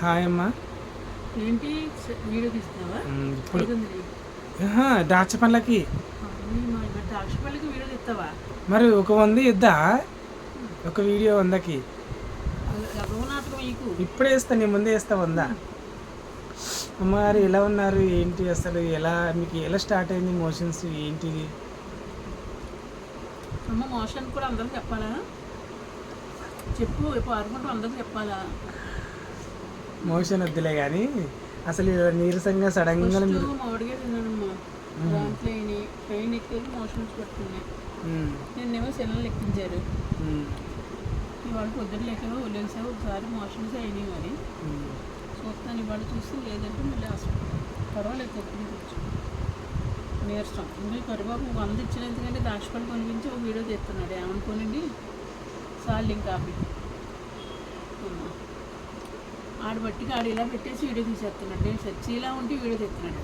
Hi అమ్మా. ఏంటి video తీస్తున్నావా? ఇప్పుడు ద్రాక్ష పండ్లకి ద్రాక్ష పళ్ళకి వీడియో తీస్తావా? మరి ఒక 100 ఇద్దా, ఒక వీడియో 100కి ఇప్పుడే వేస్తా, నీ ముందే వేస్తా 100. మరి ఎలా ఉన్నారు ఏంటి, అసలు ఎలా మీకు ఎలా స్టార్ట్ అయింది మోషన్స్ ఏంటిది? అమ్మ మోషన్ కూడా అందరికి చెప్పాలా? చెప్పు, అనుకుంటూ అందరికి చెప్పాలా? మోషన్ వద్దులే కానీ అసలు ఇలా నీరసంగా సడన్గా మామిడిగా తిన్నానమ్మా. దాంట్లో ట్రైన్ ఎక్కేది మోషన్స్ పట్టుకున్నాయి. నిన్నేమో సెల్లలు ఎక్కించారు. ఇవాళ పొద్దున్న లెక్కగా వదిలేసావు, ఒకసారి మోషన్స్ అయినాయి. మరి చూస్తాను, ఇవాళ చూసి లేదంటే మళ్ళీ హాస్పిటల్. పర్వాలేదు, తగ్గించు. నీరసం ఇంకా కరిబాబు 100 ఇచ్చినందుకంటే దాచిపడి కొనిపించి ఒక వీడియో తీస్తున్నాడు. ఏమనుకోనండి, సాల్లింగ్ కాఫీ ఆడబట్టికి ఆడు ఇలా పెట్టేసి వీడియో తీసేస్తున్నాడు. నేను సచ్చిలా ఉంటే వీడియో తీస్తున్నాడు.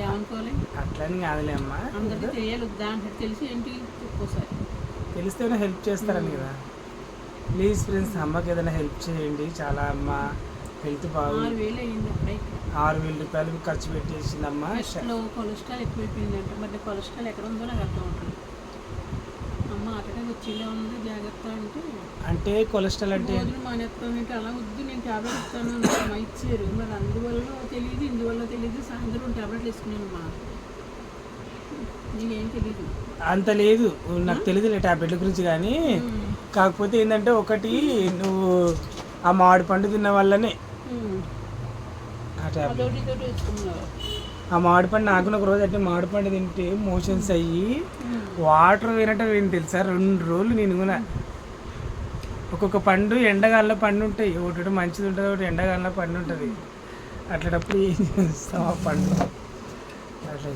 ఏమనుకోవాలి, అట్లని కాదులే అమ్మా, అందరికీ తెలియాలి. దాంట్లో తెలిసి ఏంటి ఒక్కోసారి తెలిస్తే హెల్ప్ చేస్తారని కదా. ప్లీజ్ ఫ్రెండ్స్, అమ్మకి ఏదైనా హెల్ప్ చేయండి. చాలా అమ్మ హెల్త్ బాగుంది. 6,000 అయింది అప్పుడే. 6,000 రూపాయలు ఖర్చు పెట్టేసిందమ్మా. కొలెస్ట్రాల్ ఎక్కువైపోయిందంట. మరి కొలెస్ట్రాల్ ఎక్కడ ఉందో నాకు అర్థం ఉంటుంది. అమ్మ అటనే వచ్చేలా ఉంది, జాగ్రత్త అంటే కొలెస్ట్రాల్ అంటే మానేస్తాను ఏంటి, అలా వద్దు నేను ట్యాబ్లెట్ ఇస్తాను అమ్మా ఇచ్చారు. మరి అందువల్ల తెలియదు, ఇందువల్ల తెలియదు. సాయంత్రం ట్యాబ్లెట్లు వేసుకున్నానమ్మా, నీకేం తెలీదు. అంత లేదు, నాకు తెలియదులే ట్యాబ్లెట్ల గురించి. కానీ కాకపోతే ఏంటంటే, ఒకటి నువ్వు ఆ మామిడి పండు తిన్న వల్లనే ఆ మామిడి పండు నాకు ఒక రోజు అంటే మామిడి పండు తింటే మోషన్స్ అయ్యి వాటర్ వినటం ఏంటి తెలుసా, 2 రోజులు నేను కూడా. ఒక్కొక్క పండు ఎండగాల్లో పండు ఉంటాయి, ఒకటి మంచిది ఉంటుంది, ఒకటి ఎండగాల్లో పండు ఉంటుంది. అట్లాంటప్పుడు ఏం చేస్తాం ఆ పండు అట్లా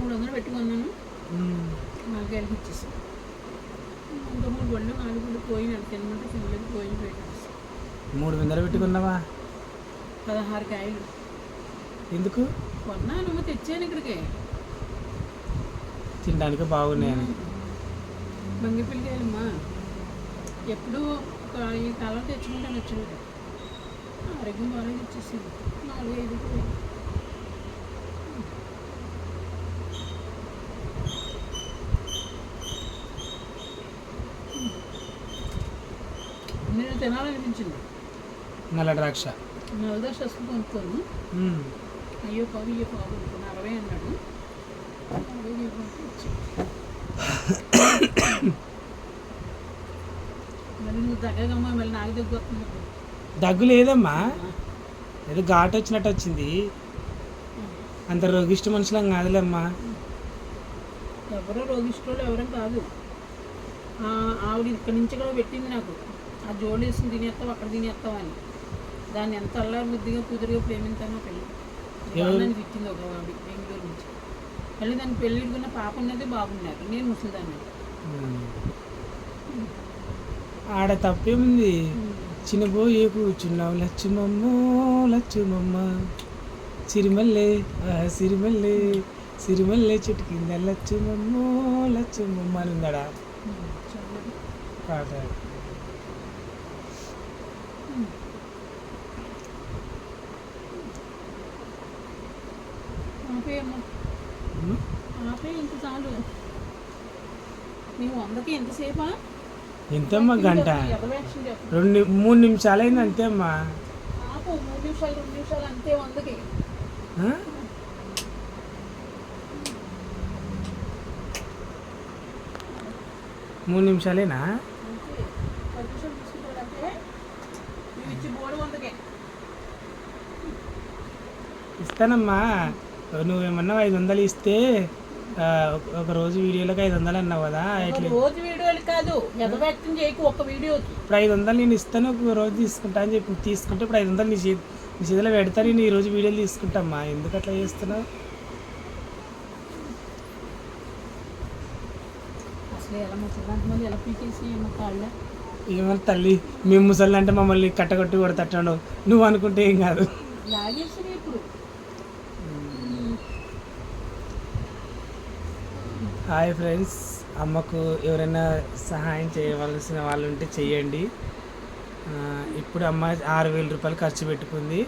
300 పెట్టుకున్నాను, 4,000 ఇచ్చేసాను. ఇంకా 3 బళ్ళు 4 బళ్ళు పోయినాడు. తినమంటే తినలేదు, పోయిన 300 పెట్టుకున్నావా? 16 కాయలు. ఎందుకు కొన్నాను, తెచ్చాను ఇక్కడికి. తినడానికి బాగున్నాయని. బంగిపిల్లికాయలమ్మా, ఎప్పుడు ఈ కాలం తెచ్చుకుంటాను. వచ్చినట్టు ఆరోగ్యం బాగా ఇచ్చేసింది. 4-5 నేను తినాలనిపించింది. నల్ల ద్రాక్ష అసలు కొనుక్కోను. అయ్యో పావు 40 అన్నాడు. మళ్ళీ నువ్వు దగ్గరమ్మా, మళ్ళీ నాకు దగ్గు వస్తుంది. దగ్గు లేదమ్మా, ఏదో ఘాటు వచ్చినట్టు వచ్చింది. అంత రోగిష్ట మనుషులం కాదులేమ్మా. ఎవరో రోగిష్టులు ఎవరం కాదు. ఆవిడ ఇక్కడి నుంచి కూడా పెట్టింది నాకు, ఆ జోడు వేసుకుని తినేస్తావు, అక్కడ తినేస్తావు అని. దాన్ని ఎంత అల్లారు బుద్ధిగా కుదురుగా ప్రేమించానో పెళ్ళి తిట్టింది ఒక ఆవిడ బెంగళూరు నుంచి. మళ్ళీ దాన్ని పెళ్ళిడుకున్న పాప ఉన్నది, బాగున్నారు. నేను ముసలిదాన్ని. ఆడ తప్పేముంది, చిన్నబోయే కూర్చున్నావు లచ్చుమమ్మో లచ్చుమమ్మ, సిరిమల్లె సిరిమల్లె సిరిమల్లె చెట్టు కింద లచ్చుమమ్మో లచ్చుమమ్మ అని ఉందాడా పాట. ఆపే ఇంత చాలు. నీవు 100కి ఎంతసేపా? ఎంతమ్మా, గంట 3 నిమిషాలు అయింది అంతే అమ్మా. 3 నిమిషాలు 2 నిమిషాలు అంతే 100కి. 3 నిమిషాలేనా? ఇస్తానమ్మా. నువ్వేమన్నా 500 ఇస్తే ఒక రోజు వీడియోలకు 500 అన్నావు కదా. రోజు వీడియోలు కాదు, ఎదవ్యక్తం చేయకు, ఒక్క వీడియోకి. ఇప్పుడు 500 నేను ఇస్తాను, ఒక రోజు తీసుకుంటా అని చెప్పి తీసుకుంటే ఇప్పుడు 500 నీ చేతిలో పెడతా. నేను ఈ రోజు వీడియోలు తీసుకుంటామ్మా. ఎందుకు అట్లా చేస్తున్నావు? ఏమన్నా తల్లి, మేము ముసలి అంటే మమ్మల్ని కట్టగొట్టి కూడా తట్టండు నువ్వు అనుకుంటే ఏం కాదు. హాయ్ ఫ్రెండ్స్, అమ్మకు ఎవరైనా సహాయం చేయవలసిన వాళ్ళు ఉంటే చెయ్యండి. ఇప్పుడు అమ్మ 6,000 రూపాయలు ఖర్చు పెట్టుకుంది.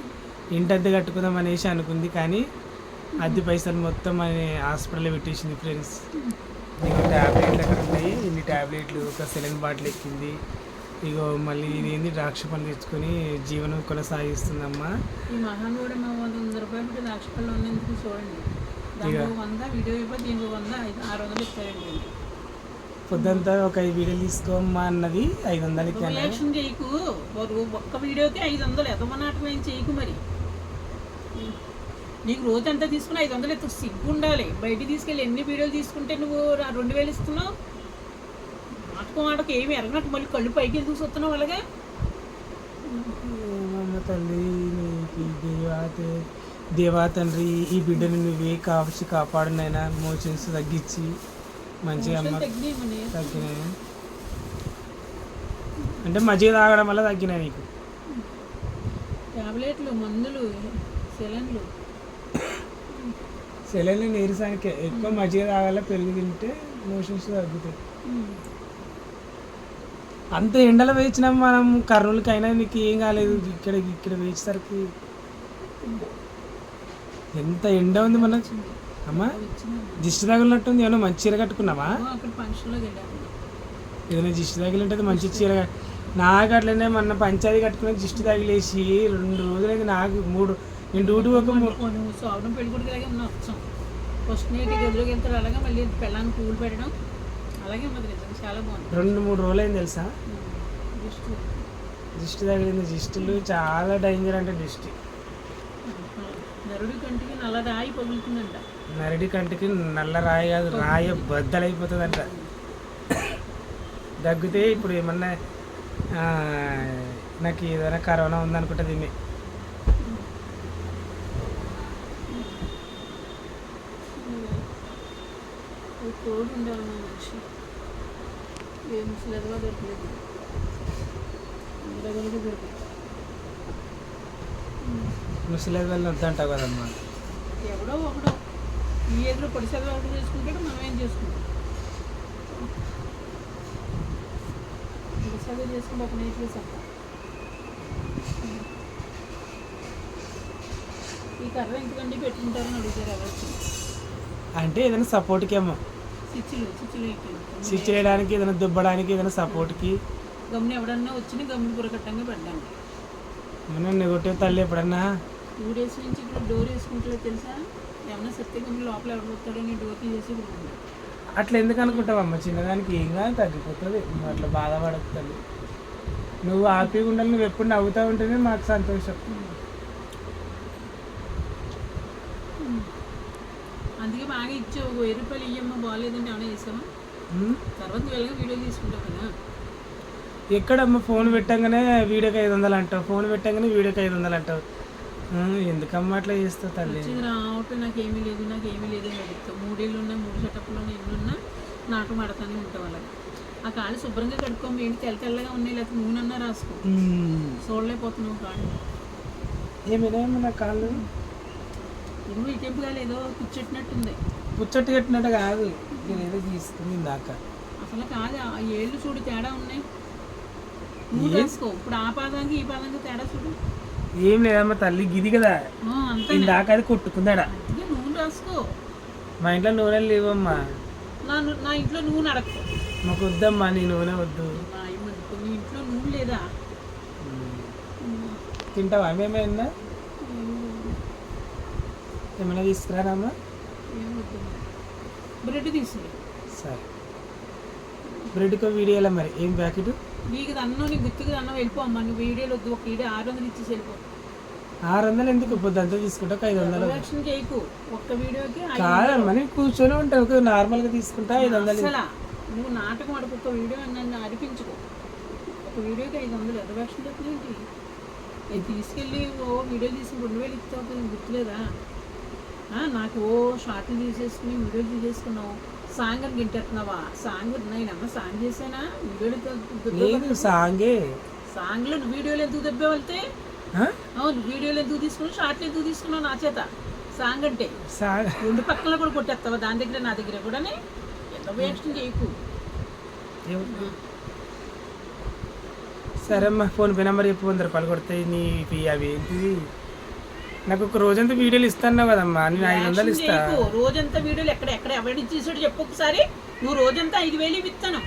ఇంటి అద్దె కట్టుకుందాం అనేసి అనుకుంది, కానీ అద్దె పైసలు మొత్తం అని హాస్పిటల్లో పెట్టేసింది ఫ్రెండ్స్. ఇగో ట్యాబ్లెట్లు ఎక్కడ ఉన్నాయి, ఇన్ని ట్యాబ్లెట్లు, ఒక సెలైన్ బాటిల్ ఎక్కింది. ఇగో మళ్ళీ ఇదేంది ద్రాక్ష పండు తెచ్చుకొని జీవనం కొనసాగిస్తుందమ్మా. ఈ మహానుభావుడు మా 100 రూపాయలు పెట్టి ద్రాక్ష పళ్ళు ఉన్నందుకు చూడండి, దాంట్లో 100 వీడియో అయిపోయి దీంట్లో 100 600 ఇస్తారండి. పొద్దంతా ఒక 5 వీడియోలు తీసుకోమ్మా అన్నది 500 ఇచ్చాను. రియాక్షన్ చేయకు, ఒక్క వీడియోకి 500 ఎదమనాటం ఏం చేయకు. మరి నీకు రోజు అంతా తీసుకుని 500 ఎత్తు సిగ్గు ఉండాలి. బయటికి తీసుకెళ్ళి ఎన్ని వీడియోలు తీసుకుంటే నువ్వు 2,000 ఇస్తున్నావు. మాటకు ఏమి ఎరగనట్టు మళ్ళీ కళ్ళు పైకి వెళ్ళి చూస్తున్నావు అలాగే. తల్లి నీకు దేవా తండ్రి, ఈ బిడ్డను నువ్వే కాచి కాపాడునైనా, మోషన్స్ తగ్గించి మంచిగా అమ్మ తగ్గినాయి. అంటే మజ్జిగ తాగడం వల్ల తగ్గినాయి నీకు. టాబ్లెట్లు, మందులు, సెలైన్లు నీరసానికి ఎక్కువ మజ్జిగ తాగాల, పెరుగు తింటే మోషన్స్ తగ్గుతాయి. అంత ఎండలో వేయించినాం మనం కర్నూలుకైనా నీకు ఏం కాలేదు. ఇక్కడ వేసేసరికి ఎంత ఎండ ఉంది మన అమ్మా. దిష్టి తగిలినట్టుంది. ఏమన్నా మంచి చీర కట్టుకున్నావా? ఏదైనా దిష్టి తగిలింటే మంచి చీర. నాకు అట్లనే మొన్న పంచాయతీ కట్టుకుని దిష్టి తగిలేసి 2 రోజులైంది. నాకు 3 నేను డ్యూటీ సోవడం పెళ్ళికొడుకులాగే ఉన్నా వచ్చాం. ఫస్ట్ నైట్ గదిలోకి వెళ్తారు, అలాగే మళ్ళీ పెళ్ళాన్ని పూలు పెట్టడం అలాగే ఉన్నది. నిజంగా చాలా బాగుంది. 2-3 రోజులైంది తెలుసా దిష్టి తగిలింది. దిష్టిలు చాలా డేంజర్ అంటే దిష్టి. నరుడి కంటికి నల్ల రాయి పగులుతుందంట. నరుడి కంటికి నల్ల రాయి కాదు, రాయ బద్దలైపోతుందంట. దగ్గితే ఇప్పుడు ఏమన్నా నాకు ఏదైనా కరోనా ఉందనుకుంటే దీన్ని తోడు ఉండాలి మనిషి. ఏం ముసలిగా దొరకలేదు, దొరకలేదు. ముసలి వెళ్ళి వద్దంటావు కదమ్మా. ఎవడో ఒకడో ఈ ఏజ్లో పొడిసెలు ఒకటి చేసుకుంటాడు, మనం ఏం చేసుకుంటాం. పొడిసెలు చేసుకుంటే ఒక నేర్చు వేసాం. ఈ కర్ర ఎందుకండి పెట్టుకుంటారని అడుగుతారు ఎవరికి. అంటే ఏదైనా సపోర్ట్కి ఏమో, స్విచ్ వేయడానికి, ఏదైనా దుబ్బడానికి, ఏదైనా సపోర్ట్కి. గమ్మున ఎవడన్నా వచ్చినా గమ్మున పురకట్టంగా పడ్డాను. మనం నెగటివ్ తల్లి ఎప్పుడన్నా 2 డేస్ నుంచి ఇప్పుడు డోర్ వేసుకుంటే తెలుసా, ఏమన్నా సత్య గమ్మున లోపల ఎవరు పోతాడో నీ డోర్ తీసేసి ఉంటుంది. అట్లా ఎందుకు అనుకుంటావమ్మా? చిన్నదానికి ఏం కానీ తగ్గిపోతుంది. నువ్వు అట్లా బాధపడుతుంది. నువ్వు హ్యాపీగా ఉండాలి. నువ్వు ఎప్పుడు నవ్వుతూ ఉంటేనే మాకు సంతోషం. అందుకే బాగా ఇచ్చావు. 1000 రూపాయలు ఇయ్యమ్మా, బాగాలేదంటే ఏమైనా చేసావా? తర్వాత వెళ్ళగా వీడియో తీసుకుంటావు కదా. ఎక్కడమ్మా ఫోన్ పెట్టంగానే వీడియోకి 500 అంటావు, ఫోన్ పెట్టంగానే వీడియోకి 500 అంటావు. ఎందుకమ్మా అట్లా చేస్తావు తల్లి? రావటం నాకేమీ లేదు అని అడుగుతావు. 3 ఏళ్ళు ఉన్నాయి, 3 సెటప్లు ఉన్నాయి, ఎన్ని ఉన్నా నాకు మడతానే ఉంటావు. అలాగే ఆ కాళ్ళు శుభ్రంగా కడుక్కోము. ఏంటి తెల్లగా ఉన్నాయి, లేకపోతే నూనెన్నా రాసుకో. చూడలేకపోతున్నావు కాళ్ళు. ఏమైనా నా కాళ్ళు నువ్వు ఈ టెంపు కాదు, ఏదో కూర్చొట్టినట్టుంది. కూర్చొట్టి కట్టినట్టు కాదు, నేను ఏదో తీసుకుంది దాకా. అసలు కాదు, ఆ ఏళ్ళు చూడు తేడా ఉన్నాయి. నువ్వు రాసుకో. ఇప్పుడు ఆ పాదానికి ఈ పాదానికి తేడా చూడు. ఏం లేదమ్మా తల్లి, గిది కదా అంతే. దాకా అది కొట్టుకుందాడా. నూనె రాసుకో. మా ఇంట్లో నూనె లేవమ్మా. నా ఇంట్లో నూనె అడగ. మాకు వద్దమ్మా, నీ నూనె వద్దు. నీ ఇంట్లో నూనె లేదా? తింటావా? మేమైనా ఏమైనా తీసుకురానమ్మా? బ్రెడ్ తీసుకురా. సరే, బ్రెడ్కో వీడియోలో మరి ఏం ప్యాకెట్? నీకు అన్నం, నీ గుర్తుకు అన్నం వెళ్ళిపో అమ్మా. నువ్వు వీడియోలో వద్దు. ఒక వీడియో 600 ఇచ్చేసి వెళ్ళిపో. 600 ఎందుకు? పొద్దుంతా తీసుకుంటా 500. యాక్షన్ చేయకు. ఒక్క వీడియోకి కాదమ్మా, నేను కూర్చొని ఉంటావు, నార్మల్గా తీసుకుంటా 500. అసలు నువ్వు నాటకం అడుగు. ఒక వీడియో నన్ను అనిపించుకో. ఒక వీడియోకి 500 ఎదవేషన్ చెప్తున్నాంటి. నేను తీసుకెళ్ళి వీడియో తీసుకుని 2000 ఇస్తావు, గుర్తులేదా? నాకు షార్ట్లు తీసేసుకుని వీడియోలు తీసేసుకున్నావు. సాంగ్ అని గింటెత్తున్నావా? సాంగ్ నేనమ్మా సాంగ్ చేశానా? వీడియోలు సాంగ్లో వీడియోలు ఎందుకు దెబ్బే వెళ్తే? అవును, వీడియోలు ఎందుకు తీసుకున్నావు, షార్ట్లు ఎందుకు తీసుకున్నావు నా చేత? సాంగ్ అంటే 2 పక్కన కూడా కొట్టేస్తావా? దాని దగ్గర నా దగ్గర కూడా ఎంత వేస్ట్ చేయకు. సరే అమ్మా ఫోన్పే నెంబర్ చెప్పు 100 రూపాయలు కొడతాయి నీ అవి ఏంటిది నాకు ఒక రోజంతా వీడియోలు ఇస్తాను కదమ్మా నేను 500 ఇస్తా రోజంతా వీడియోలు ఎక్కడ ఎవరి చేసాడు చెప్పు ఒకసారి. నువ్వు రోజంతా 5,000 ఇస్తాను.